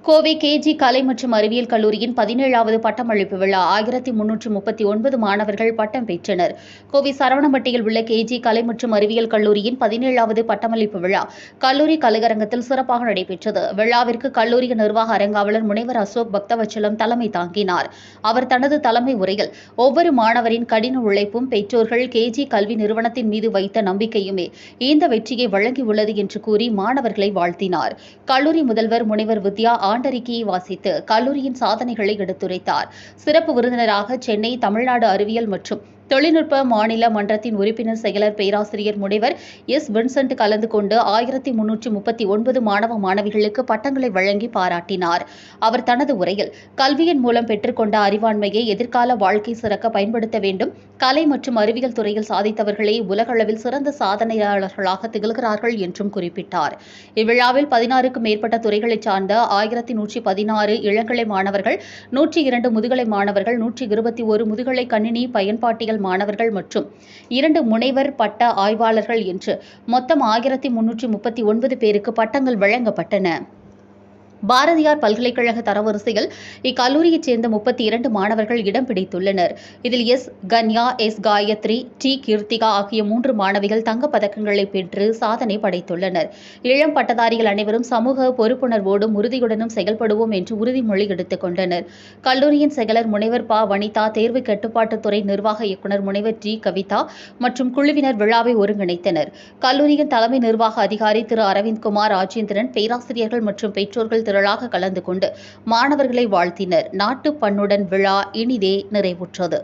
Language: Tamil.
கோவை கேஜி கலை மற்றும் அறிவியல் கல்லூரியின் 17வது பட்டமளிப்பு விழா 1339 மாணவர்கள் பட்டம் பெற்றனர். கோவை சரவணம்பட்டியில் உள்ள கேஜி கலை மற்றும் அறிவியல் கல்லூரியின் 17வது பட்டமளிப்பு விழா கல்லூரி கலையரங்கத்தில் சிறப்பாக நடைபெற்றது. விழாவிற்கு கல்லூரி நிர்வாக அரங்காவலர் முனைவர் அசோக் பக்தவச்சலம் தலைமை தாங்கினார். அவர் தனது தலைமை உரையில் ஒவ்வொரு மாணவரின் கடின உழைப்பும் பெற்றோர்கள் கேஜி கல்வி நிறுவனத்தின் மீது வைத்த நம்பிக்கையுமே இந்த வெற்றியை வழங்கியுள்ளது என்று கூறி மாணவர்களை வாழ்த்தினார். கல்லூரி முதல்வர் முனைவர் வித்யா ஆண்டறிக்கையை வாசித்து கல்லூரியின் சாதனைகளை எடுத்துரைத்தார். சிறப்பு விருந்தினராக சென்னை தமிழ்நாடு அறிவியல் மற்றும் தொழில்நுட்ப மாநில மன்றத்தின் உறுப்பினர் செயலர் பேராசிரியர் முனைவர் எஸ். வின்சென்ட் கலந்து கொண்டு 1339 மாணவ மாணவிகளுக்கு பட்டங்களை வழங்கி பாராட்டினார். அவர் தனது உரையில் கல்வியின் மூலம் பெற்றுக்கொண்ட அறிவாண்மையை எதிர்கால வாழ்க்கை சிறக்க பயன்படுத்த வேண்டும். கலை மற்றும் அறிவியல் துறையில் சாதித்தவர்களே உலகளவில் சிறந்த சாதனையாளர்களாக திகழ்கிறார்கள் என்றும் குறிப்பிட்டார். இவ்விழாவில் 16க்கும் மேற்பட்ட துறைகளைச் சார்ந்த 1116 இளங்கலை மாணவர்கள், 102 முதுகலை மாணவர்கள், 121 முதுகலை கணினி பயன்பாட்டியல் மாணவர்கள் மற்றும் 2 முனைவர் பட்ட ஆய்வாளர்கள் என்று மொத்தம் 1339 பேருக்கு பட்டங்கள் வழங்கப்பட்டன. பாரதியார் பல்கலைக்கழக தரவரிசையில் இக்கல்லூரியைச் சேர்ந்த 32 மாணவர்கள் இடம் பிடித்துள்ளனர். இதில் எஸ். கன்யா, எஸ். காயத்ரி, டி. கீர்த்திகா ஆகிய 3 மாணவிகள் தங்கப் பதக்கங்களை பெற்று சாதனை படைத்துள்ளனர். இளம் பட்டதாரிகள் அனைவரும் சமூக பொறுப்புணர்வோடும் உறுதியுடனும் செயல்படுவோம் என்று உறுதிமொழி எடுத்துக் கொண்டனர். கல்லூரியின் செயலர் முனைவர் ப. வனிதா, தேர்வு கட்டுப்பாட்டுத்துறை நிர்வாக இயக்குநர் முனைவர் டி. கவிதா மற்றும் குழுவினர் விழாவை ஒருங்கிணைத்தனர். கல்லூரியின் தலைமை நிர்வாக அதிகாரி திரு அரவிந்த்குமார் ராஜேந்திரன், பேராசிரியர்கள் மற்றும் பெற்றோர்கள் திரளாக கலந்து கொண்டு மாணவர்களை வாழ்த்தினர். நாட்டுப் பண்ணுடன் விழா இனிதே நிறைவுற்றது.